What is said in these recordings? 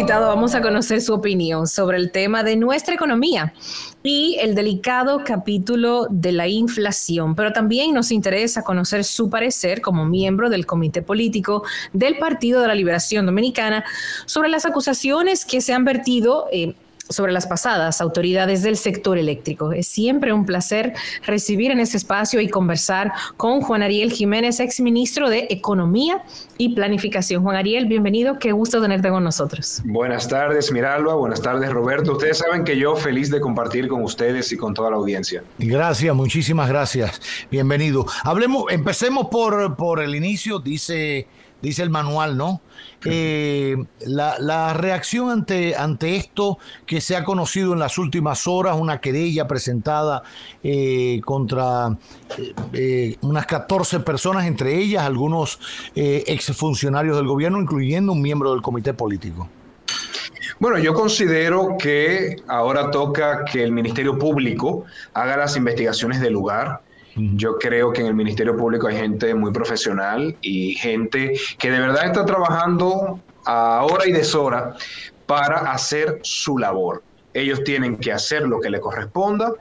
invitado vamos a conocer su opinión sobre el tema de nuestra economía y el delicado capítulo de la inflación, pero también nos interesa conocer su parecer como miembro del Comité Político del Partido de la Liberación Dominicana sobre las acusaciones que se han vertido sobre las pasadas autoridades del sector eléctrico. Es siempre un placer recibir en este espacio y conversar con Juan Ariel Jiménez, exministro de Economía y Planificación. Juan Ariel, bienvenido, qué gusto tenerte con nosotros. Buenas tardes, Miralba, buenas tardes, Roberto. Ustedes saben que yo feliz de compartir con ustedes y con toda la audiencia. Gracias, muchísimas gracias. Bienvenido. Empecemos por el inicio, dice el manual, ¿no? La reacción ante esto que se ha conocido en las últimas horas, una querella presentada contra unas 14 personas, entre ellas algunos exfuncionarios del gobierno, incluyendo un miembro del comité político. Bueno, yo considero que ahora toca que el Ministerio Público haga las investigaciones del lugar. Yo creo que en el Ministerio Público hay gente muy profesional y gente que de verdad está trabajando a hora y deshora para hacer su labor. Ellos tienen que hacer lo que les corresponda.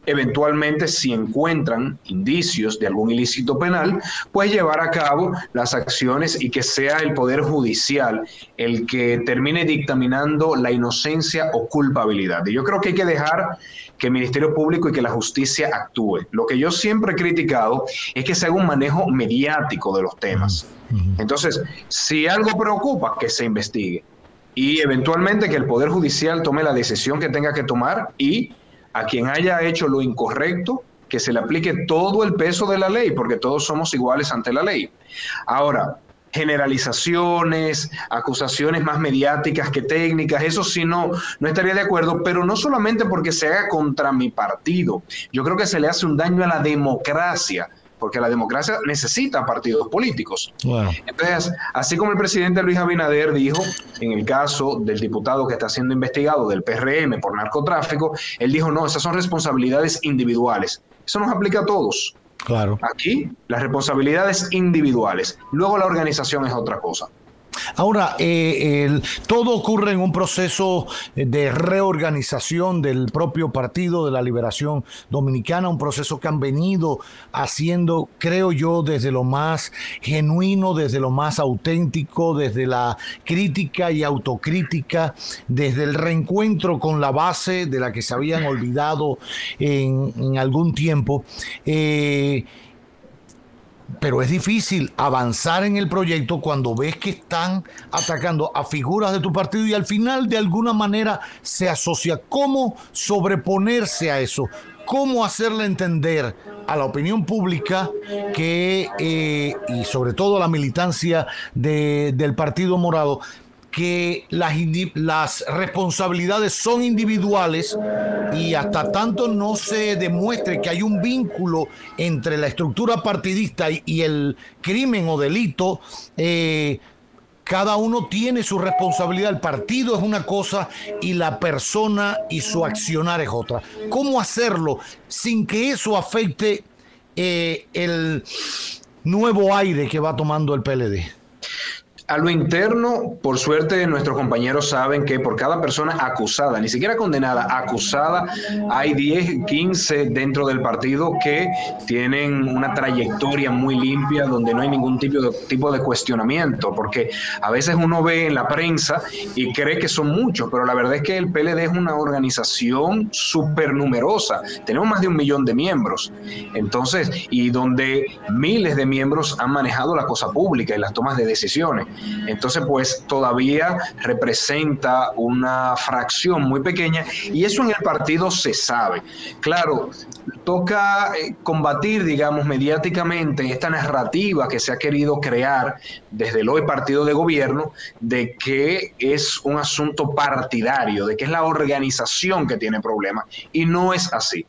Eventualmente, si encuentran indicios de algún ilícito penal, pues llevar a cabo las acciones y que sea el Poder Judicial el que termine dictaminando la inocencia o culpabilidad. Y yo creo que hay que dejar que el Ministerio Público y que la justicia actúe. Lo que yo siempre he criticado es que se haga un manejo mediático de los temas. Entonces, si algo preocupa, que se investigue. Y eventualmente que el Poder Judicial tome la decisión que tenga que tomar y a quien haya hecho lo incorrecto, que se le aplique todo el peso de la ley, porque todos somos iguales ante la ley. Ahora, generalizaciones, acusaciones más mediáticas que técnicas, eso sí no estaría de acuerdo, pero no solamente porque se haga contra mi partido. Yo creo que se le hace un daño a la democracia, porque la democracia necesita partidos políticos. Wow. Entonces, así como el presidente Luis Abinader dijo, en el caso del diputado que está siendo investigado del PRM por narcotráfico, él dijo, no, esas son responsabilidades individuales. Eso nos aplica a todos. Claro. Aquí, las responsabilidades individuales. Luego la organización es otra cosa. Ahora, todo ocurre en un proceso de reorganización del propio Partido de la Liberación Dominicana, un proceso que han venido haciendo, creo yo, desde lo más genuino, desde lo más auténtico, desde la crítica y autocrítica, desde el reencuentro con la base de la que se habían olvidado en algún tiempo. Pero es difícil avanzar en el proyecto cuando ves que están atacando a figuras de tu partido y al final de alguna manera se asocia. ¿Cómo sobreponerse a eso? ¿Cómo hacerle entender a la opinión pública que, y sobre todo a la militancia del Partido Morado, que las responsabilidades son individuales y hasta tanto no se demuestre que hay un vínculo entre la estructura partidista y el crimen o delito, cada uno tiene su responsabilidad. El partido es una cosa y la persona y su accionar es otra. ¿Cómo hacerlo sin que eso afecte el nuevo aire que va tomando el PLD? A lo interno, por suerte, nuestros compañeros saben que por cada persona acusada, ni siquiera condenada, acusada, hay 10, 15 dentro del partido que tienen una trayectoria muy limpia, donde no hay ningún tipo de cuestionamiento, porque a veces uno ve en la prensa y cree que son muchos, pero la verdad es que el PLD es una organización súper numerosa. Tenemos más de 1 millón de miembros. Entonces, y donde miles de miembros han manejado la cosa pública y las tomas de decisiones. Entonces, pues todavía representa una fracción muy pequeña y eso en el partido se sabe. Claro, toca combatir, digamos, mediáticamente esta narrativa que se ha querido crear desde el hoy partido de gobierno de que es un asunto partidario, de que es la organización que tiene problemas y no es así.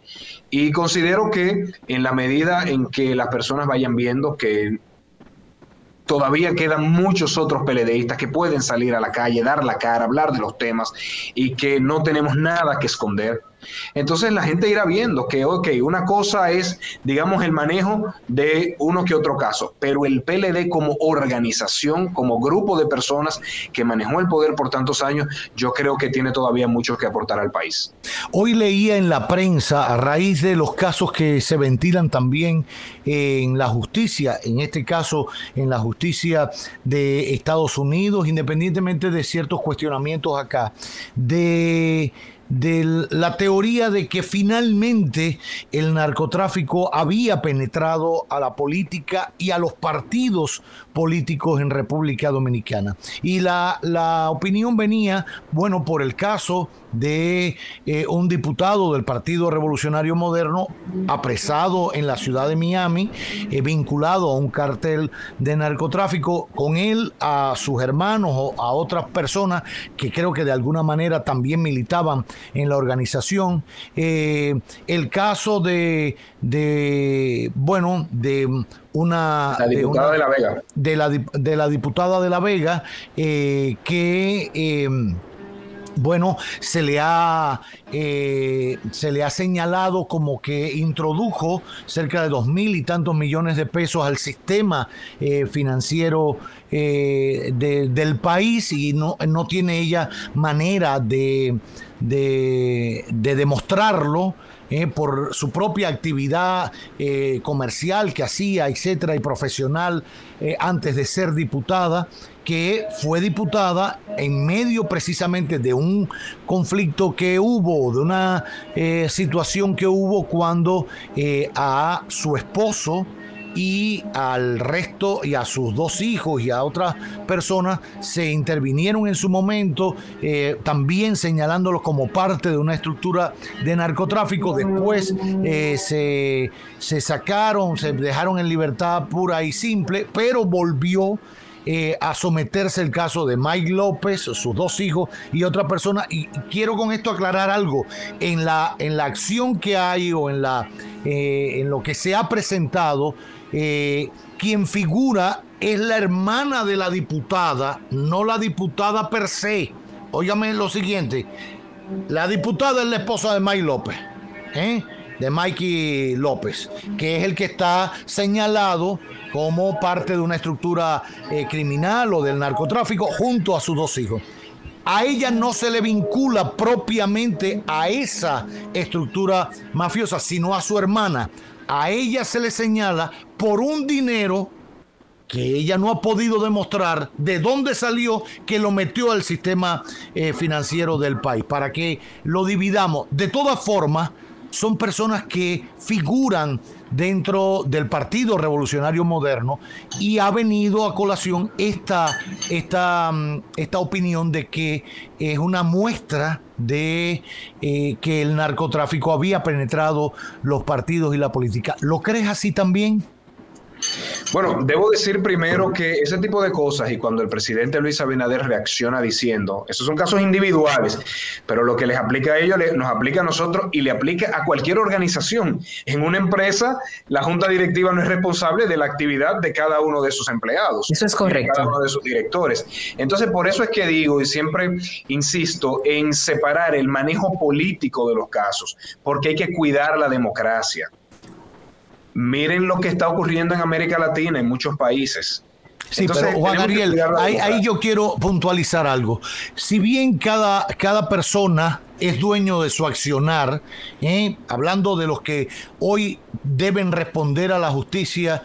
Y considero que en la medida en que las personas vayan viendo que todavía quedan muchos otros PLDistas que pueden salir a la calle, dar la cara, hablar de los temas y que no tenemos nada que esconder. Entonces la gente irá viendo que, ok, una cosa es, digamos, el manejo de uno que otro caso, pero el PLD como organización, como grupo de personas que manejó el poder por tantos años, yo creo que tiene todavía mucho que aportar al país. Hoy leía en la prensa, a raíz de los casos que se ventilan también en la justicia, en este caso en la justicia de Estados Unidos, independientemente de ciertos cuestionamientos acá, de la teoría de que finalmente el narcotráfico había penetrado a la política y a los partidos políticos en República Dominicana. Y la opinión venía, bueno, por el caso de un diputado del Partido Revolucionario Moderno apresado en la ciudad de Miami, vinculado a un cartel de narcotráfico, con él, a sus hermanos o a otras personas que creo que de alguna manera también militaban en la organización. El caso de una... La diputada de La Vega. De la diputada de La Vega, se le ha señalado como que introdujo cerca de 2,000 y tantos millones de pesos al sistema financiero del país, y no tiene ella manera de demostrarlo. Por su propia actividad comercial que hacía, etcétera, y profesional antes de ser diputada, que fue diputada en medio precisamente de un conflicto que hubo, de una situación que hubo cuando a su esposo y al resto y a sus 2 hijos y a otras personas se intervinieron en su momento, también señalándolos como parte de una estructura de narcotráfico. Después se sacaron, se dejaron en libertad pura y simple, pero volvió a someterse el caso de Mike López, sus 2 hijos y otra persona. Y quiero con esto aclarar algo: en la acción que hay o en lo que se ha presentado, quien figura es la hermana de la diputada, no la diputada per se. Óigame lo siguiente: la diputada es la esposa de Mike López, de Mikey López, que es el que está señalado como parte de una estructura criminal o del narcotráfico, junto a sus 2 hijos. A ella no se le vincula propiamente a esa estructura mafiosa, sino a su hermana. A ella se le señala por un dinero que ella no ha podido demostrar de dónde salió, que lo metió al sistema financiero del país, para que lo dividamos. De todas formas, son personas que figuran dentro del Partido Revolucionario Moderno, y ha venido a colación esta opinión de que es una muestra de que el narcotráfico había penetrado los partidos y la política. ¿Lo crees así también? Bueno, debo decir primero que ese tipo de cosas, y cuando el presidente Luis Abinader reacciona diciendo, esos son casos individuales, pero lo que les aplica a ellos nos aplica a nosotros y le aplica a cualquier organización. En una empresa, la junta directiva no es responsable de la actividad de cada uno de sus empleados. Eso es correcto. De cada uno de sus directores. Entonces, por eso es que digo, y siempre insisto, en separar el manejo político de los casos, porque hay que cuidar la democracia. Miren lo que está ocurriendo en América Latina, en muchos países. Sí, entonces, pero Juan Ariel, ahí yo quiero puntualizar algo. Si bien cada persona es dueño de su accionar, hablando de los que hoy deben responder a la justicia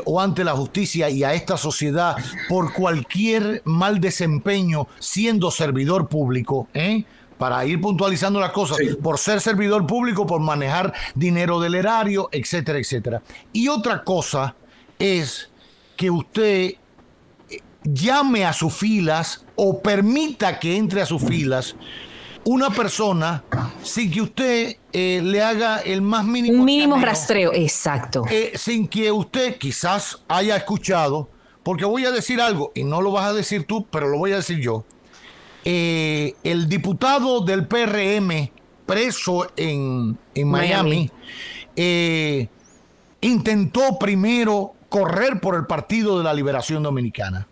o ante la justicia y a esta sociedad por cualquier mal desempeño siendo servidor público, para ir puntualizando las cosas, sí, por ser servidor público, por manejar dinero del erario, etcétera, etcétera. Y otra cosa es que usted llame a sus filas o permita que entre a sus filas una persona sin que usted le haga el más mínimo... Un mínimo rastreo, exacto. Sin que usted quizás haya escuchado, porque voy a decir algo, y no lo vas a decir tú, pero lo voy a decir yo. El diputado del PRM preso en Miami intentó primero correr por el Partido de la Liberación Dominicana.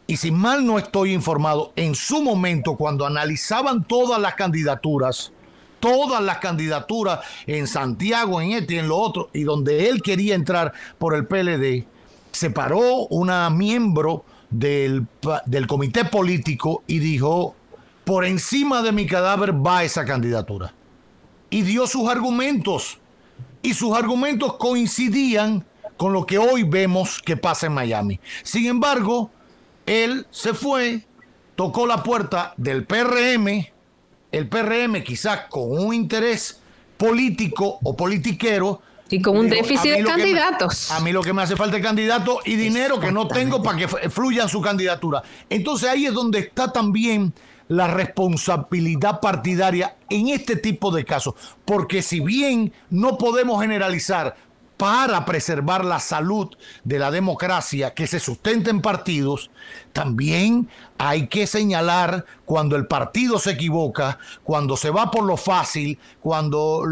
Y si mal no estoy informado, en su momento, cuando analizaban todas las candidaturas, todas las candidaturas en Santiago, en este y en lo otro, y donde él quería entrar por el PLD, se paró una miembro del comité político y dijo, por encima de mi cadáver va esa candidatura. Y dio sus argumentos. Y sus argumentos coincidían con lo que hoy vemos que pasa en Miami. Sin embargo, él se fue, tocó la puerta del PRM, el PRM quizás con un interés político o politiquero. Y con un déficit de candidatos. A mí lo que me hace falta es candidato y dinero que no tengo para que fluya su candidatura. Entonces ahí es donde está también la responsabilidad partidaria en este tipo de casos. Porque si bien no podemos generalizar para preservar la salud de la democracia que se sustenta en partidos, también hay que señalar cuando el partido se equivoca, cuando se va por lo fácil, cuando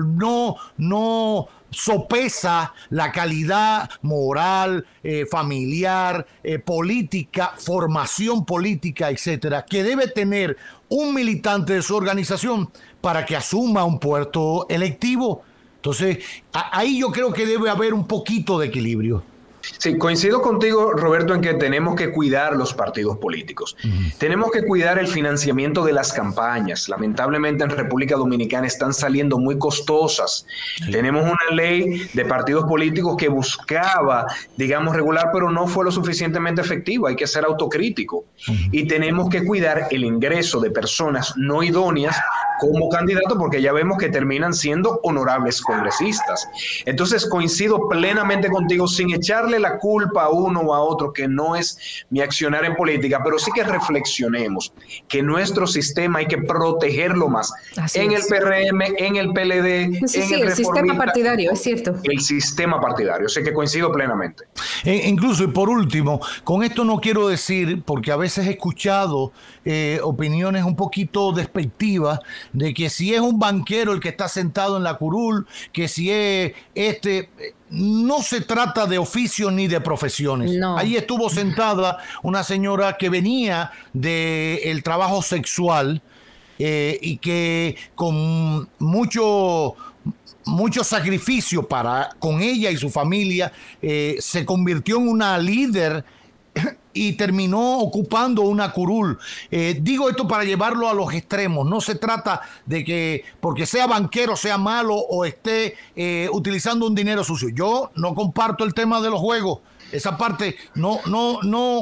no sopesa la calidad moral, familiar, política, formación política, etcétera, que debe tener un militante de su organización para que asuma un puesto electivo. Entonces, ahí yo creo que debe haber un poquito de equilibrio. Sí, coincido contigo, Roberto, en que tenemos que cuidar los partidos políticos. Tenemos que cuidar el financiamiento de las campañas. Lamentablemente en República Dominicana están saliendo muy costosas. Tenemos una ley de partidos políticos que buscaba, digamos, regular, pero no fue lo suficientemente efectivo. Hay que ser autocrítico. Y tenemos que cuidar el ingreso de personas no idóneas como candidatos, porque ya vemos que terminan siendo honorables congresistas. Entonces coincido plenamente contigo, sin echarle la culpa a uno o a otro, que no es mi accionar en política, pero sí que reflexionemos que nuestro sistema hay que protegerlo más. Así en es. El PRM, en el PLD, sí, en el sistema partidario, es cierto. El sistema partidario, sé que coincido plenamente. Incluso, y por último, con esto no quiero decir, porque a veces he escuchado opiniones un poquito despectivas, de que si es un banquero el que está sentado en la curul, que si es no se trata de oficios ni de profesiones. No. Ahí estuvo sentada una señora que venía del trabajo sexual y que con mucho sacrificio con ella y su familia se convirtió en una líder y terminó ocupando una curul. Digo esto para llevarlo a los extremos. No se trata de que porque sea banquero sea malo o esté utilizando un dinero sucio. Yo no comparto el tema de los juegos. Esa parte, no,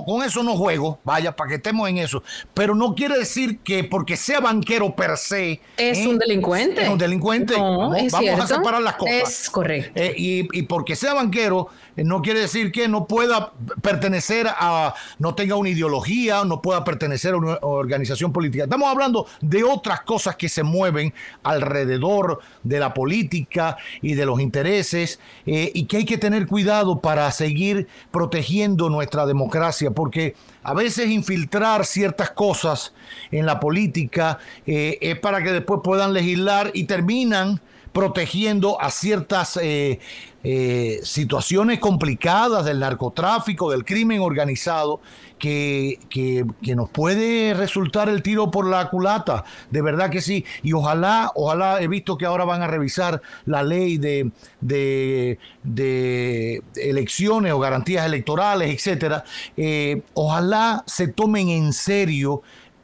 con eso no juego. Vaya, para que estemos en eso. Pero no quiere decir que porque sea banquero per se es un delincuente. Es un delincuente. No, vamos a separar las cosas. Es correcto. Y porque sea banquero no quiere decir que no pueda pertenecer no tenga una ideología, no pueda pertenecer a una organización política. Estamos hablando de otras cosas que se mueven alrededor de la política y de los intereses, y que hay que tener cuidado para seguir protegiendo nuestra democracia, porque a veces infiltrar ciertas cosas en la política es para que después puedan legislar y terminan protegiendo a ciertas situaciones complicadas del narcotráfico, del crimen organizado, que nos puede resultar el tiro por la culata. De verdad que sí. Y ojalá, he visto que ahora van a revisar la ley de elecciones o garantías electorales, etcétera. Ojalá se tomen en serio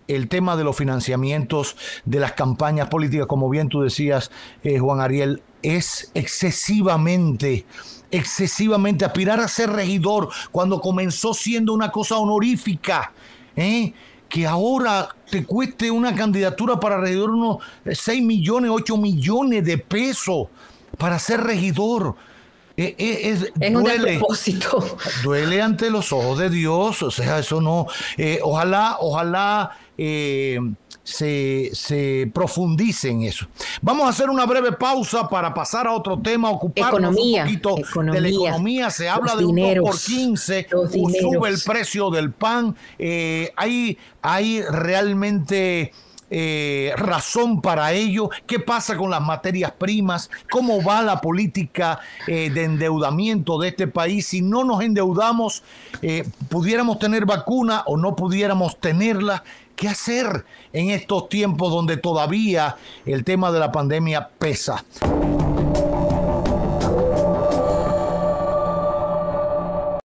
el tema de los financiamientos de las campañas políticas. Como bien tú decías, Juan Ariel, es excesivamente aspirar a ser regidor cuando comenzó siendo una cosa honorífica, que ahora te cueste una candidatura para regidor unos 6 millones, 8 millones de pesos para ser regidor. Es un despropósito. Duele ante los ojos de Dios. O sea, eso no. Ojalá se profundice en eso. Vamos a hacer una breve pausa para pasar a otro tema, ocuparnos un poquito de la economía. Se habla de un 2x15, sube el precio del pan. Hay realmente razón para ello. ¿Qué pasa con las materias primas? ¿Cómo va la política de endeudamiento de este país? Si no nos endeudamos, pudiéramos tener vacuna o no pudiéramos tenerla. ¿Qué hacer en estos tiempos donde todavía el tema de la pandemia pesa?